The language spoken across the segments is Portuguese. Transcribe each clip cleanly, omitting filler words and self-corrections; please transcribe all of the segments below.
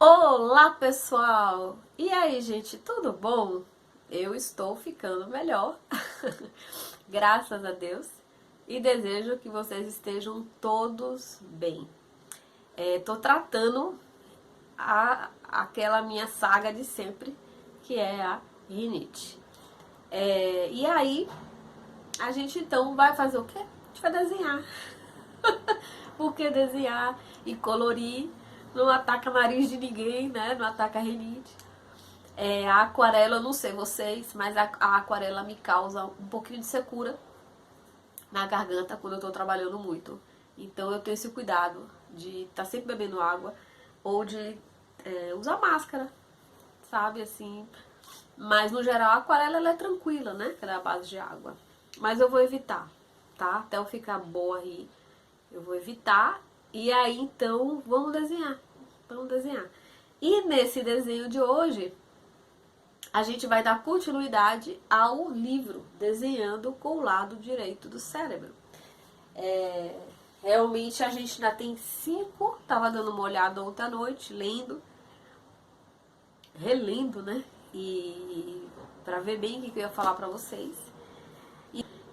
Olá, pessoal! E aí, gente, tudo bom? Eu estou ficando melhor, graças a Deus, e desejo que vocês estejam todos bem. Tô tratando aquela minha saga de sempre, que é a rinite. E aí, a gente então vai fazer o quê? A gente vai desenhar. Porque desenhar e colorir não ataca nariz de ninguém, né? Não ataca rinite. A aquarela, eu não sei vocês, mas a aquarela me causa um pouquinho de secura na garganta quando eu tô trabalhando muito. Então eu tenho esse cuidado de estar sempre bebendo água ou de usar máscara, sabe, assim. Mas no geral a aquarela ela é tranquila, né? Ela é a base de água. Mas eu vou evitar, tá? Até eu ficar boa aí, eu vou evitar. E aí então vamos desenhar. Vamos desenhar. E nesse desenho de hoje, a gente vai dar continuidade ao livro Desenhando com o Lado Direito do Cérebro. Realmente a gente ainda tem 5, tava dando uma olhada ontem à noite, lendo, relendo, né? E para ver bem o que eu ia falar para vocês.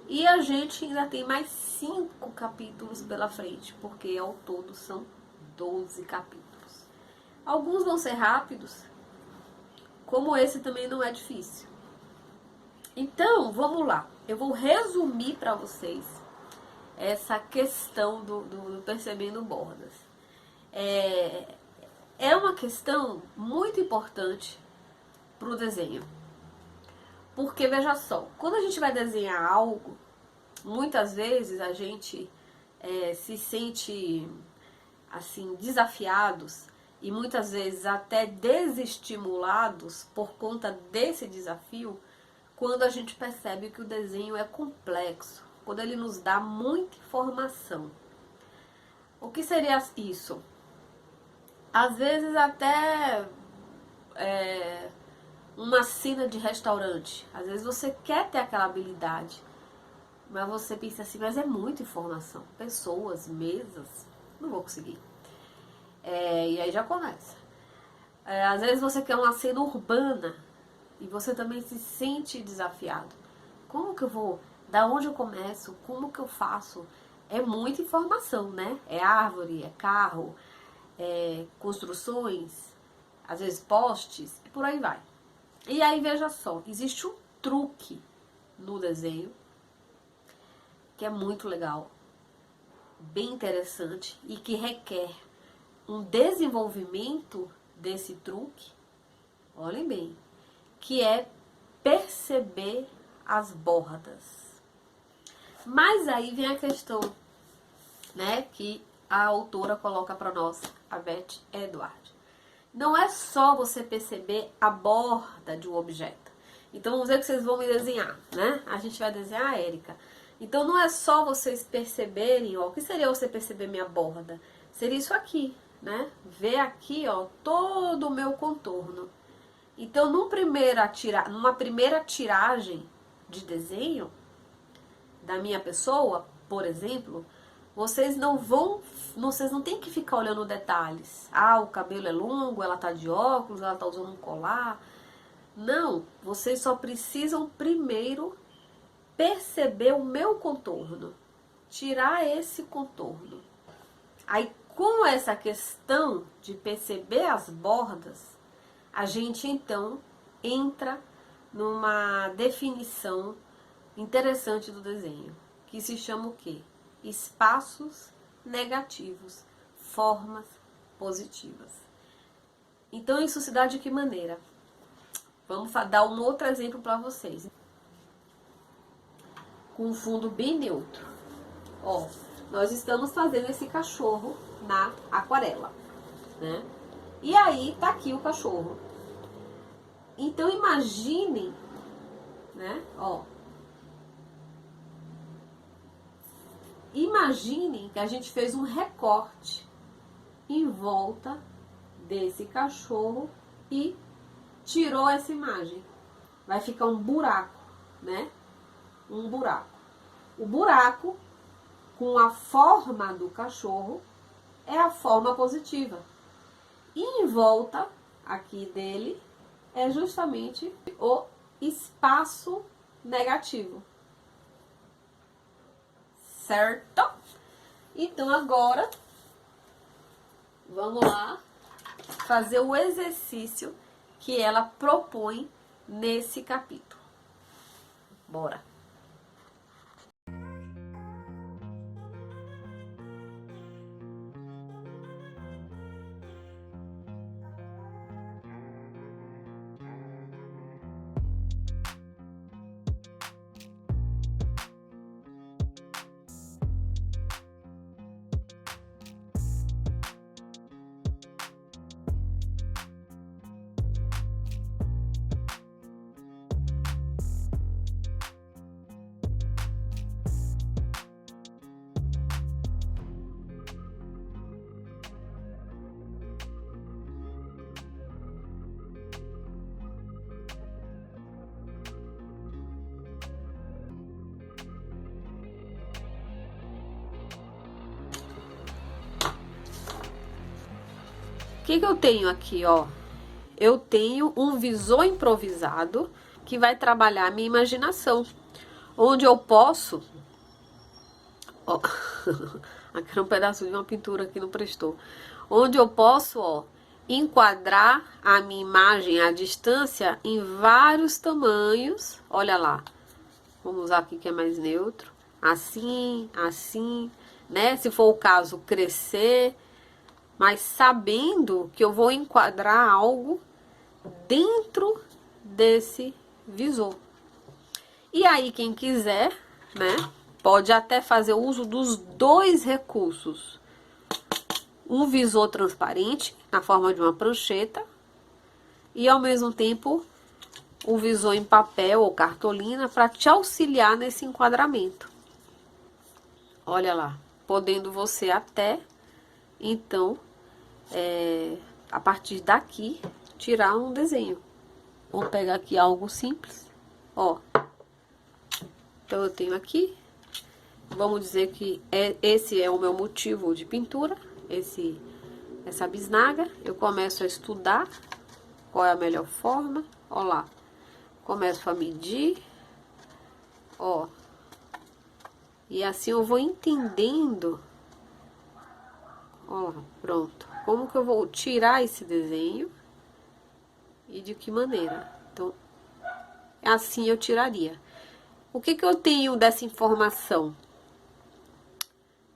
E a gente ainda tem mais 5 capítulos pela frente, porque ao todo são 12 capítulos. Alguns vão ser rápidos, como esse também não é difícil. Então, vamos lá. Eu vou resumir para vocês essa questão do percebendo bordas. É uma questão muito importante para o desenho. Porque, veja só, quando a gente vai desenhar algo, muitas vezes a gente se sente assim desafiados e muitas vezes até desestimulados por conta desse desafio, quando a gente percebe que o desenho é complexo, quando ele nos dá muita informação. O que seria isso? Às vezes até uma cena de restaurante. Às vezes você quer ter aquela habilidade, mas você pensa assim, mas é muita informação. Pessoas, mesas, não vou conseguir. E aí já começa. Às vezes você quer uma cena urbana e você também se sente desafiado. Como que eu vou? Da onde eu começo? Como que eu faço? É muita informação, né? É árvore, é carro, é construções, às vezes postes, e por aí vai. E aí veja só, existe um truque no desenho que é muito legal, bem interessante e que requer um desenvolvimento desse truque, olhem bem, que é perceber as bordas. Mas aí vem a questão, né, que a autora coloca para nós, a Beth Edward. Não é só você perceber a borda de um objeto. Então vamos ver que vocês vão me desenhar, né? A gente vai desenhar a Érica. Então não é só vocês perceberem, ó, o que seria você perceber minha borda? Seria isso aqui, né? Ver aqui, ó, todo o meu contorno. Então, numa primeira tiragem de desenho da minha pessoa, por exemplo, vocês não tem que ficar olhando detalhes. Ah, o cabelo é longo, ela tá de óculos, ela tá usando um colar. Não, vocês só precisam primeiro perceber o meu contorno, tirar esse contorno. Aí, com essa questão de perceber as bordas, a gente então entra numa definição interessante do desenho, que se chama o quê? Espaços negativos, formas positivas. Então isso se dá de que maneira? Vamos dar um outro exemplo para vocês. Com um fundo bem neutro. Ó, nós estamos fazendo esse cachorro na aquarela, né? E aí tá aqui o cachorro. Então imaginem, né? Ó, imaginem que a gente fez um recorte em volta desse cachorro e tirou essa imagem. Vai ficar um buraco, né? Um buraco. O buraco com a forma do cachorro é a forma positiva. E em volta aqui dele é justamente o espaço negativo. Certo? Então agora vamos lá fazer o exercício que ela propõe nesse capítulo. Bora! O que eu tenho aqui, ó? Eu tenho um visor improvisado que vai trabalhar a minha imaginação, onde eu posso... Ó, aqui era um pedaço de uma pintura que não prestou. Onde eu posso, ó, enquadrar a minha imagem à distância em vários tamanhos. Olha lá. Vamos usar aqui que é mais neutro. Assim, assim, né? Se for o caso, crescer. Mas sabendo que eu vou enquadrar algo dentro desse visor. E aí, quem quiser, né, pode até fazer uso dos dois recursos. Um visor transparente, na forma de uma prancheta, e ao mesmo tempo, o visor em papel ou cartolina para te auxiliar nesse enquadramento. Olha lá, podendo você até, então, a partir daqui, tirar um desenho. Vou pegar aqui algo simples, ó. Então, eu tenho aqui, vamos dizer que esse é o meu motivo de pintura, essa bisnaga. Eu começo a estudar qual é a melhor forma, ó lá. Começo a medir, ó. E assim eu vou entendendo, ó lá, pronto. Como que eu vou tirar esse desenho e de que maneira. Então, assim eu tiraria. O que eu tenho dessa informação?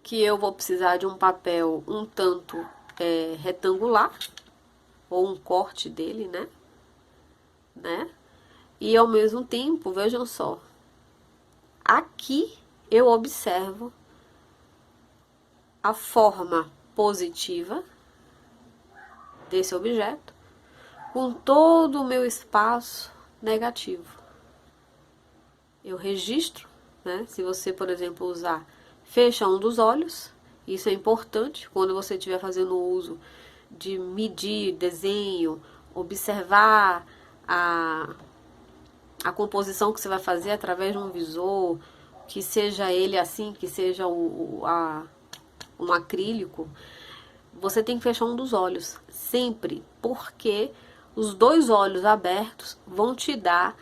Que eu vou precisar de um papel um tanto retangular, ou um corte dele, né? E ao mesmo tempo, vejam só, aqui eu observo a forma positiva desse objeto com todo o meu espaço negativo. Eu registro, né? Se você, por exemplo, usar fecha um dos olhos, isso é importante quando você estiver fazendo uso de medir desenho, observar a composição que você vai fazer através de um visor, que seja ele assim, que seja um acrílico. Você tem que fechar um dos olhos, sempre, porque os dois olhos abertos vão te dar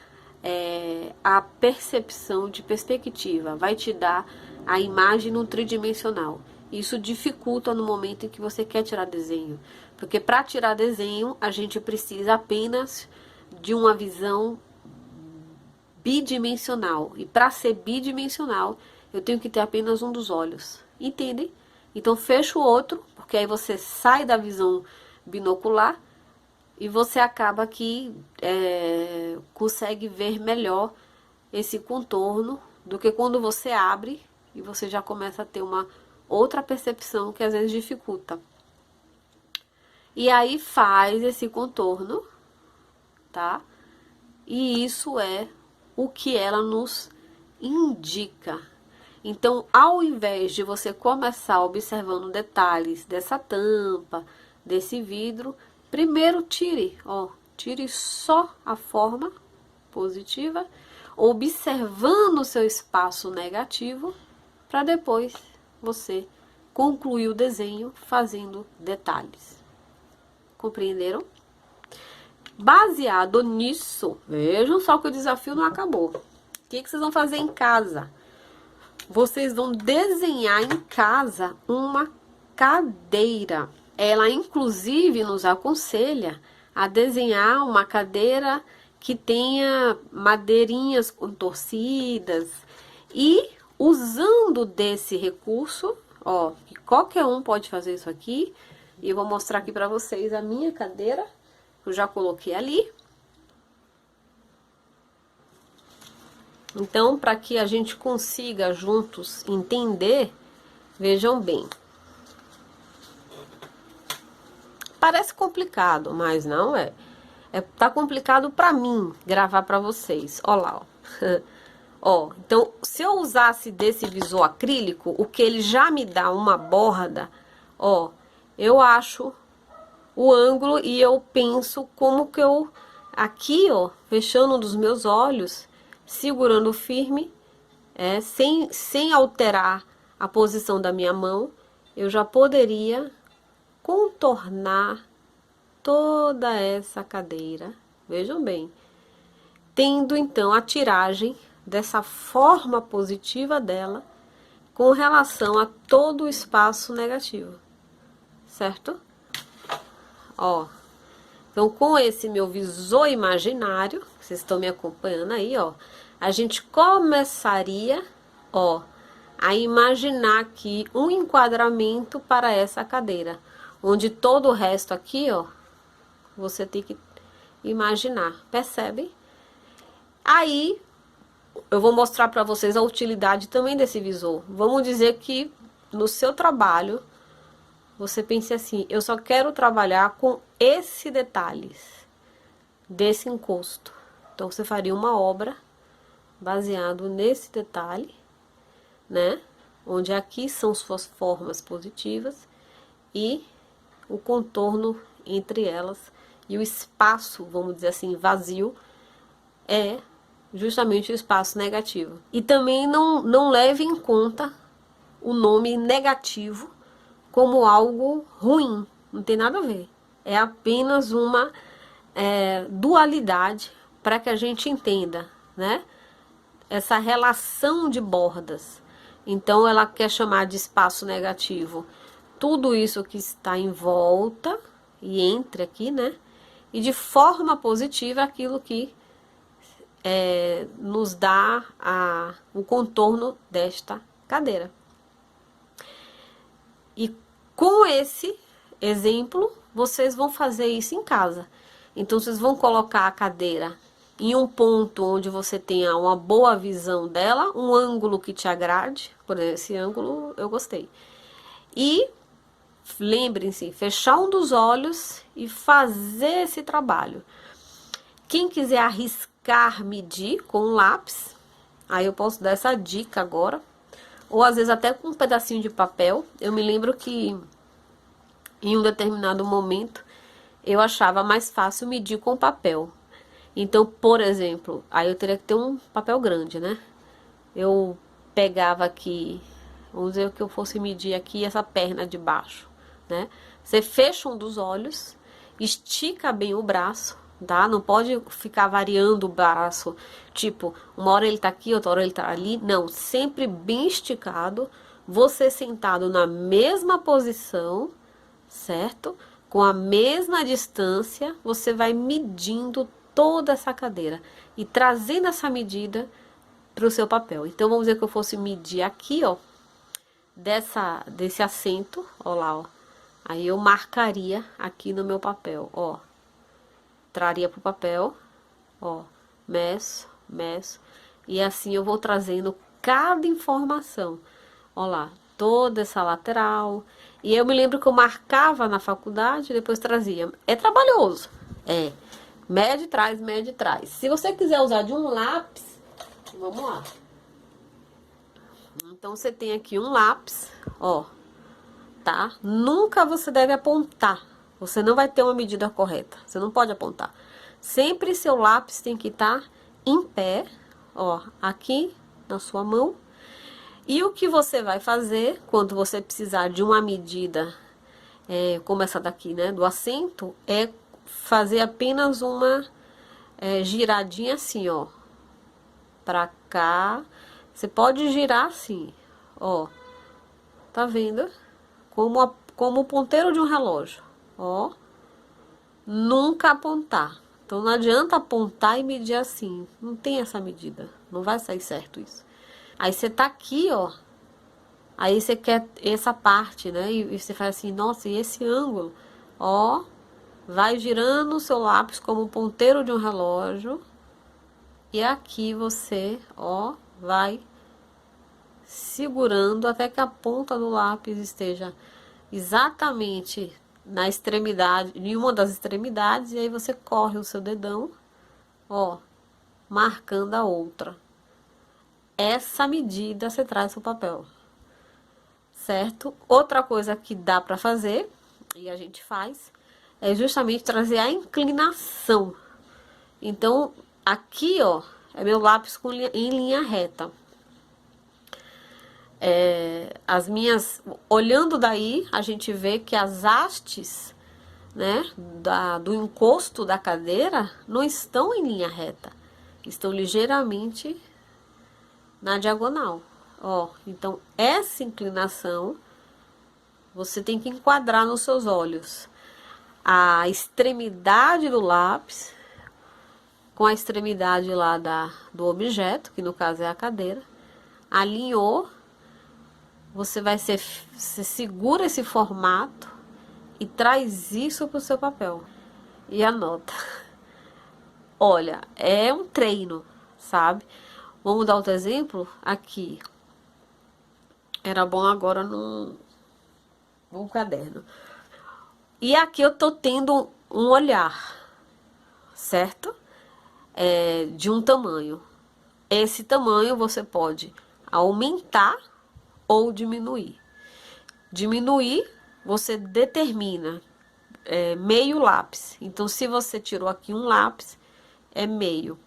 a percepção de perspectiva, vai te dar a imagem no tridimensional. Isso dificulta no momento em que você quer tirar desenho, porque para tirar desenho a gente precisa apenas de uma visão bidimensional, e para ser bidimensional eu tenho que ter apenas um dos olhos, entendem? Então fecha o outro, porque aí você sai da visão binocular e você acaba que consegue ver melhor esse contorno do que quando você abre e você já começa a ter uma outra percepção que às vezes dificulta. E aí faz esse contorno, tá? E isso é o que ela nos indica. Então, ao invés de você começar observando detalhes dessa tampa, desse vidro, primeiro tire só a forma positiva, observando o seu espaço negativo, para depois você concluir o desenho fazendo detalhes. Compreenderam? Baseado nisso, vejam só que o desafio não acabou. O que vocês vão fazer em casa? Vocês vão desenhar em casa uma cadeira. Ela, inclusive, nos aconselha a desenhar uma cadeira que tenha madeirinhas contorcidas. E, usando desse recurso, ó, que qualquer um pode fazer isso aqui. E eu vou mostrar aqui pra vocês a minha cadeira. Eu já coloquei ali. Então, para que a gente consiga juntos entender, vejam bem. Parece complicado, mas não é. Tá complicado para mim gravar para vocês. Ó lá, ó. Ó, então, se eu usasse desse visor acrílico, o que ele já me dá uma borda, ó, eu acho o ângulo e eu penso como que eu, aqui, ó, fechando um dos meus olhos, segurando firme, sem alterar a posição da minha mão, eu já poderia contornar toda essa cadeira, vejam bem, tendo então a tiragem dessa forma positiva dela com relação a todo o espaço negativo, certo? Ó, então com esse meu visor imaginário, vocês estão me acompanhando aí, ó, a gente começaria, ó, a imaginar aqui um enquadramento para essa cadeira, onde todo o resto aqui, ó, você tem que imaginar, percebem? Aí, eu vou mostrar para vocês a utilidade também desse visor. Vamos dizer que no seu trabalho, você pense assim, eu só quero trabalhar com esse detalhe, desse encosto. Então, você faria uma obra baseado nesse detalhe, né? Onde aqui são suas formas positivas e o contorno entre elas e o espaço, vamos dizer assim, vazio, é justamente o espaço negativo. E também não leve em conta o nome negativo como algo ruim, não tem nada a ver. É apenas uma dualidade para que a gente entenda, né? Essa relação de bordas. Então, ela quer chamar de espaço negativo tudo isso que está em volta e entre aqui, né? E de forma positiva aquilo que nos dá o contorno desta cadeira. E com esse exemplo, vocês vão fazer isso em casa. Então, vocês vão colocar a cadeira em um ponto onde você tenha uma boa visão dela, um ângulo que te agrade. Por exemplo, esse ângulo eu gostei. E lembrem-se, fechar um dos olhos e fazer esse trabalho. Quem quiser arriscar medir com um lápis, aí eu posso dar essa dica agora. Ou às vezes até com um pedacinho de papel. Eu me lembro que em um determinado momento eu achava mais fácil medir com papel. Então, por exemplo, aí eu teria que ter um papel grande, né? Eu pegava aqui, vamos dizer que eu fosse medir aqui essa perna de baixo, né? Você fecha um dos olhos, estica bem o braço, tá? Não pode ficar variando o braço, tipo, uma hora ele tá aqui, outra hora ele tá ali. Não, sempre bem esticado, você sentado na mesma posição, certo? Com a mesma distância, você vai medindo toda essa cadeira e trazendo essa medida para o seu papel. Então, vamos dizer que eu fosse medir aqui, ó, desse assento, ó lá, ó. Aí eu marcaria aqui no meu papel, ó. Traria pro papel, ó, meço. E assim eu vou trazendo cada informação. Ó lá, toda essa lateral. E eu me lembro que eu marcava na faculdade, depois trazia. É trabalhoso, mede trás. Se você quiser usar de um lápis, vamos lá. Então, você tem aqui um lápis, ó, tá? Nunca você deve apontar. Você não vai ter uma medida correta. Você não pode apontar. Sempre seu lápis tem que estar em pé, ó, aqui na sua mão. E o que você vai fazer quando você precisar de uma medida como essa daqui, né, do acento, é fazer apenas uma giradinha assim, ó, pra cá. Você pode girar assim, ó, tá vendo? Como o ponteiro de um relógio, ó. Nunca apontar. Então não adianta apontar e medir assim, não tem essa medida, não vai sair certo isso. Aí você tá aqui, ó, aí você quer essa parte, né, e você faz assim, nossa, e esse ângulo, ó, vai girando o seu lápis como o ponteiro de um relógio, e aqui você, ó, vai segurando até que a ponta do lápis esteja exatamente na extremidade, em uma das extremidades, e aí você corre o seu dedão, ó, marcando a outra. Essa medida você traz pro papel, certo? Outra coisa que dá para fazer, e a gente faz, é justamente trazer a inclinação. Então, aqui, ó, é meu lápis em linha reta. As minhas, olhando daí, a gente vê que as hastes, né, do encosto da cadeira não estão em linha reta, estão ligeiramente na diagonal, ó. Então, essa inclinação você tem que enquadrar nos seus olhos. A extremidade do lápis com a extremidade lá do objeto, que no caso é a cadeira, alinhou. Você segura esse formato e traz isso para o seu papel. E anota. Olha, é um treino, sabe? Vamos dar outro exemplo? Aqui. Era bom agora num caderno. E aqui eu tô tendo um olhar, certo? De um tamanho. Esse tamanho você pode aumentar ou diminuir. Diminuir, você determina meio lápis. Então, se você tirou aqui um lápis, é meio.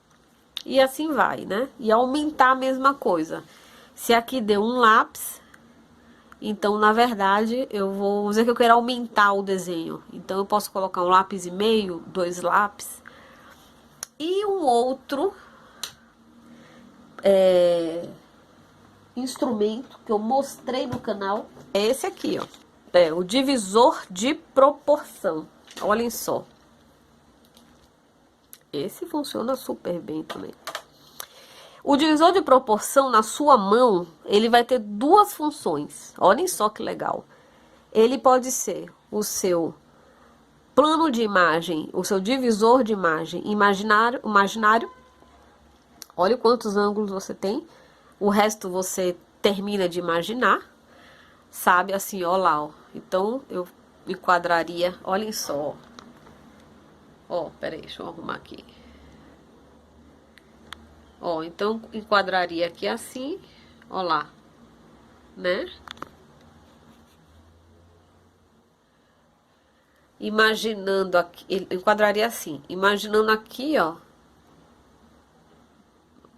E assim vai, né? E aumentar a mesma coisa. Se aqui deu um lápis, então, na verdade, eu vou dizer que eu quero aumentar o desenho. Então, eu posso colocar um lápis e meio, 2 lápis. E um outro instrumento que eu mostrei no canal é esse aqui, ó. É o divisor de proporção. Olhem só. Esse funciona super bem também. O divisor de proporção na sua mão, ele vai ter duas funções. Olhem só que legal. Ele pode ser o seu plano de imagem, o seu divisor de imagem imaginário. Olha quantos ângulos você tem. O resto você termina de imaginar. Sabe, assim, ó lá, ó. Então, eu enquadraria, olhem só. Ó, peraí, deixa eu arrumar aqui. Ó, então, enquadraria aqui assim, ó lá, né? Imaginando aqui, enquadraria assim, imaginando aqui, ó,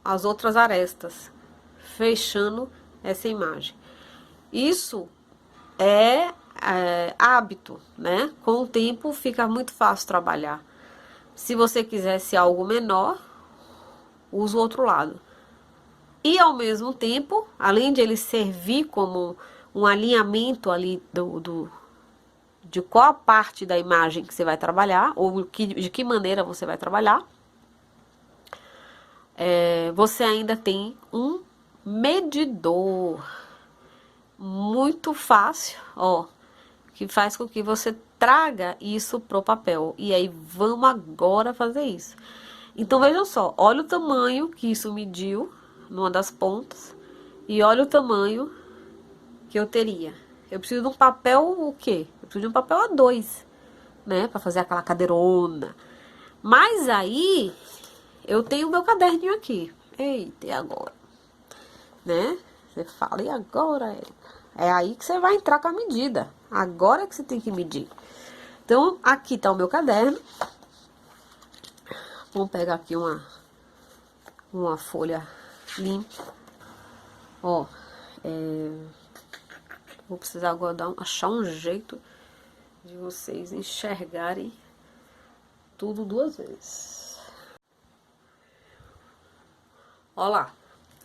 as outras arestas, fechando essa imagem. Isso é hábito, né? Com o tempo fica muito fácil trabalhar. Se você quisesse algo menor, usa o outro lado. E ao mesmo tempo, além de ele servir como um alinhamento ali de qual a parte da imagem que você vai trabalhar, ou de que maneira você vai trabalhar, você ainda tem um medidor muito fácil, ó, que faz com que você traga isso pro papel. E aí, vamos agora fazer isso. Então, vejam só, olha o tamanho que isso mediu numa das pontas, e olha o tamanho que eu teria. Eu preciso de um papel o quê? Eu preciso de um papel A2, né, pra fazer aquela cadeirona. Mas aí, eu tenho o meu caderninho aqui. Eita, e agora? Né? Você fala, e agora, Érica? É aí que você vai entrar com a medida. Agora que você tem que medir. Então, aqui tá o meu caderno. Vamos pegar aqui uma folha limpa. Ó, vou precisar agora achar um jeito de vocês enxergarem tudo duas vezes. Ó lá,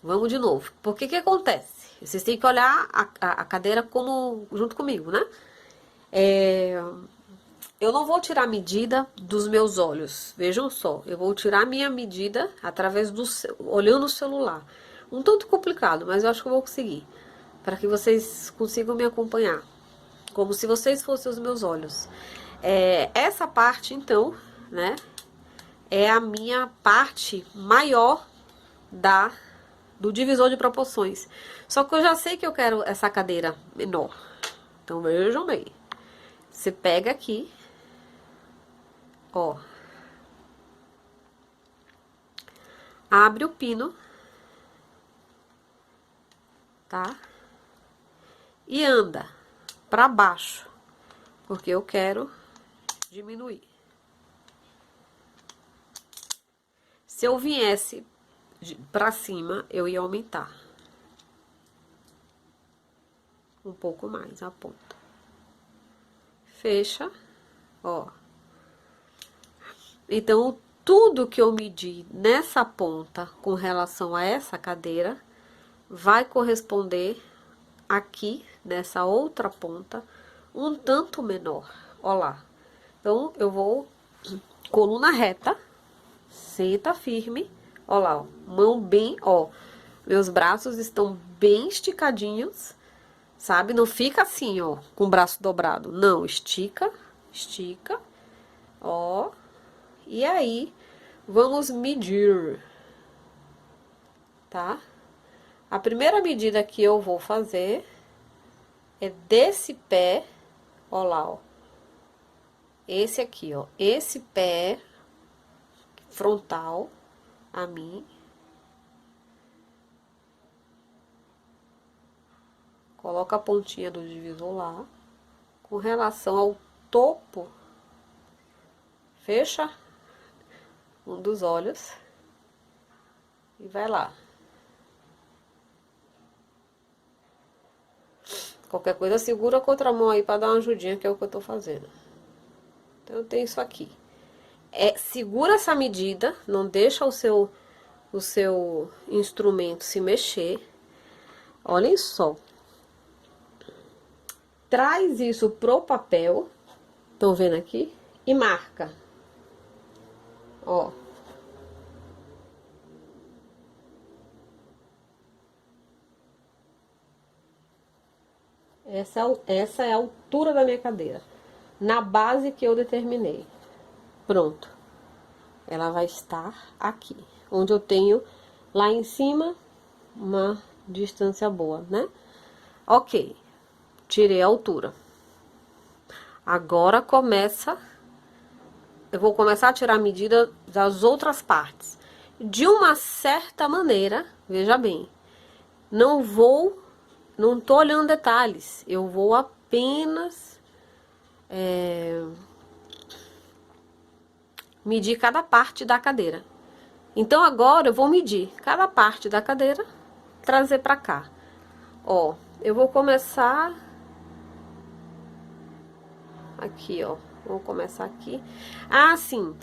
vamos de novo. Por que que acontece? Vocês têm que olhar a cadeira como junto comigo, né? Eu não vou tirar a medida dos meus olhos. Vejam só, eu vou tirar a minha medida através olhando o celular. Um tanto complicado, mas eu acho que eu vou conseguir. Para que vocês consigam me acompanhar. Como se vocês fossem os meus olhos. Essa parte, então, né? É a minha parte maior do divisor de proporções. Só que eu já sei que eu quero essa cadeira menor. Então, vejam bem. Você pega aqui, ó. Abre o pino, tá? E anda pra baixo, porque eu quero diminuir. Se eu viesse pra cima, eu ia aumentar um pouco mais a ponta. Fecha, ó. Então, tudo que eu medi nessa ponta com relação a essa cadeira vai corresponder aqui nessa outra ponta um tanto menor. Ó lá. Então, eu vou coluna reta, senta firme, ó lá, ó, mão bem, ó, meus braços estão bem esticadinhos, sabe? Não fica assim, ó, com o braço dobrado, não, estica, estica, ó, e aí, vamos medir, tá? A primeira medida que eu vou fazer é desse pé, ó lá, ó, esse aqui, ó, esse pé frontal a mim. Coloca a pontinha do divisor lá. Com relação ao topo, fecha um dos olhos e vai lá. Qualquer coisa, segura com a outra mão aí pra dar uma ajudinha, que é o que eu tô fazendo. Então, eu tenho isso aqui. Segura essa medida, não deixa o seu instrumento se mexer. Olhem só. Traz isso pro papel, estão vendo aqui? E marca. Ó. Essa é a altura da minha cadeira. Na base que eu determinei. Pronto. Ela vai estar aqui. Onde eu tenho lá em cima uma distância boa, né? Ok. Tirei a altura. Agora eu vou começar a tirar a medida das outras partes. De uma certa maneira, veja bem, não tô olhando detalhes, eu vou apenas medir cada parte da cadeira. Então, agora eu vou medir cada parte da cadeira, trazer pra cá. Ó, eu vou começar aqui, ó. Vou começar aqui. Ah, sim.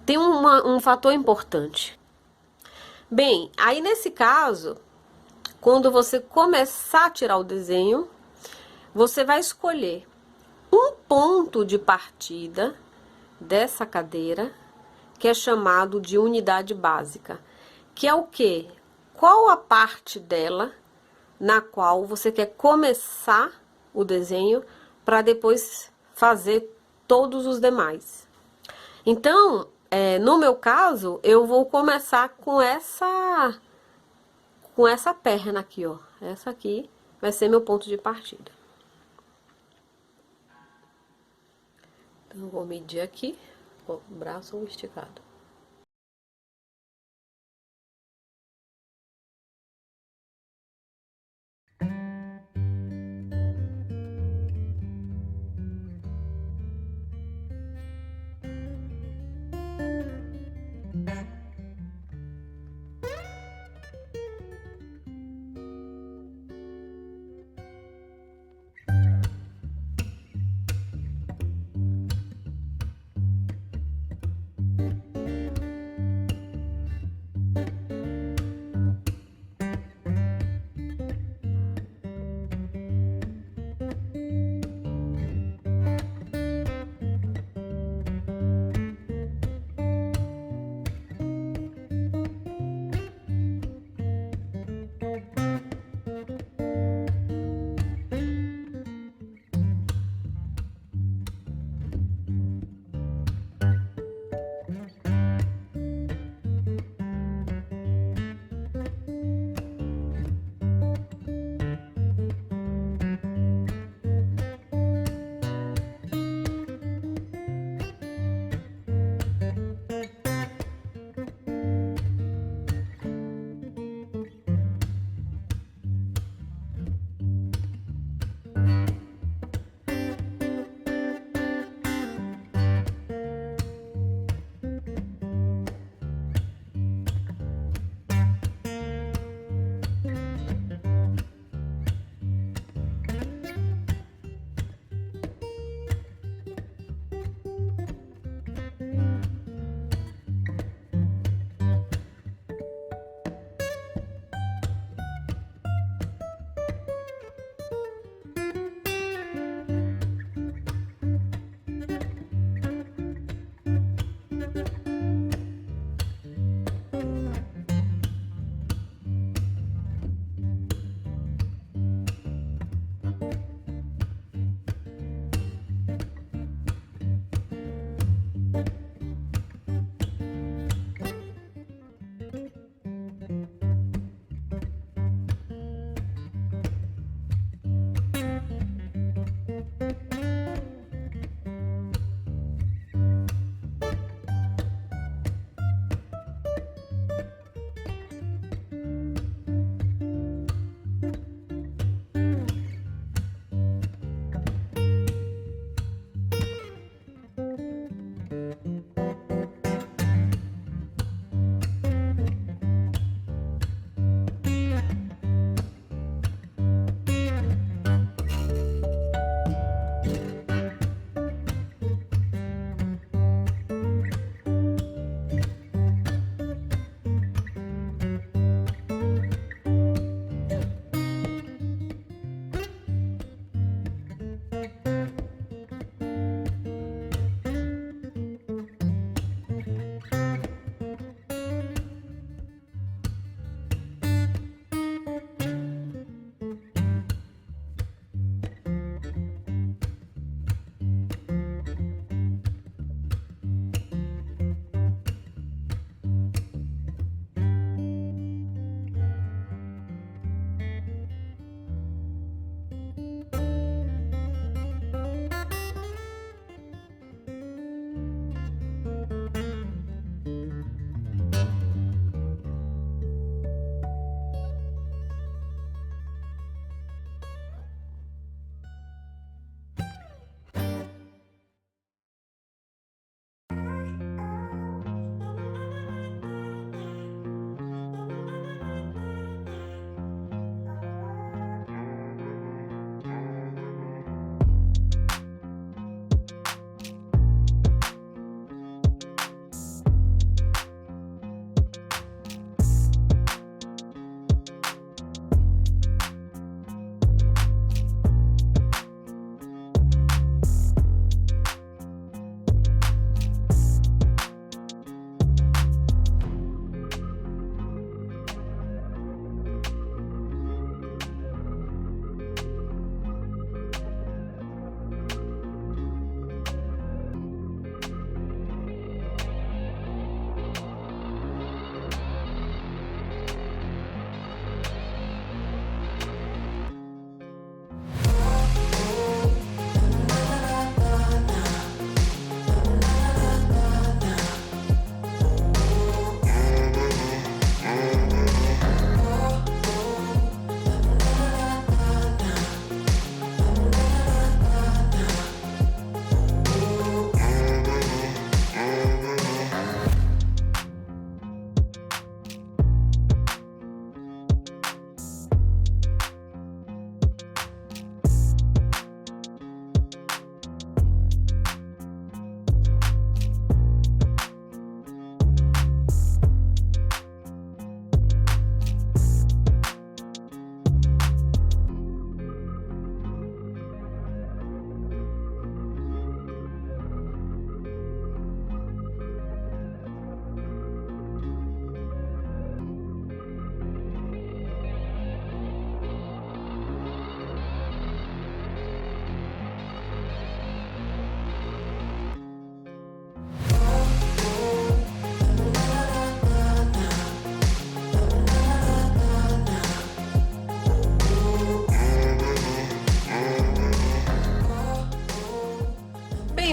Tem um fator importante. Bem, aí nesse caso, quando você começar a tirar o desenho, você vai escolher um ponto de partida dessa cadeira, que é chamado de unidade básica, que é o quê? Qual a parte dela na qual você quer começar o desenho para depois fazer todos os demais. Então, no meu caso, eu vou começar com essa perna aqui, ó. Essa aqui vai ser meu ponto de partida. Então, eu vou medir aqui, ó, o braço esticado.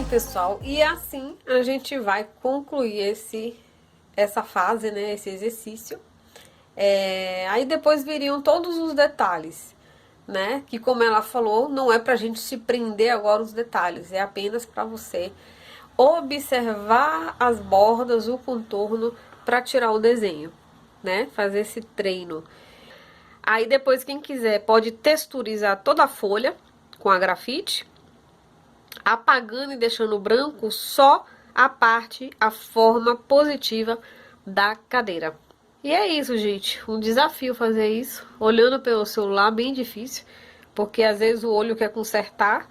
pessoal, e assim a gente vai concluir essa fase, né, esse exercício. Aí depois viriam todos os detalhes, né, que como ela falou, não é pra gente se prender agora os detalhes, é apenas para você observar as bordas, o contorno, para tirar o desenho, né, fazer esse treino. Aí depois quem quiser pode texturizar toda a folha com a grafite, apagando e deixando branco só a forma positiva da cadeira. E é isso, gente, um desafio fazer isso, olhando pelo celular, bem difícil, porque às vezes o olho quer consertar,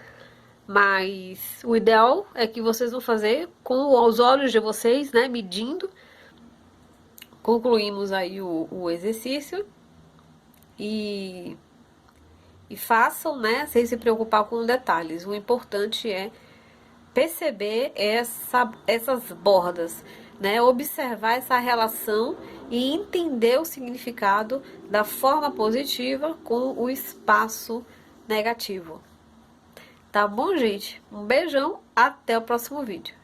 mas o ideal é que vocês vão fazer com os olhos de vocês, né, medindo. Concluímos aí o exercício e façam, né, sem se preocupar com detalhes. O importante é perceber essas bordas, né? Observar essa relação e entender o significado da forma positiva com o espaço negativo. Tá bom, gente? Um beijão, até o próximo vídeo.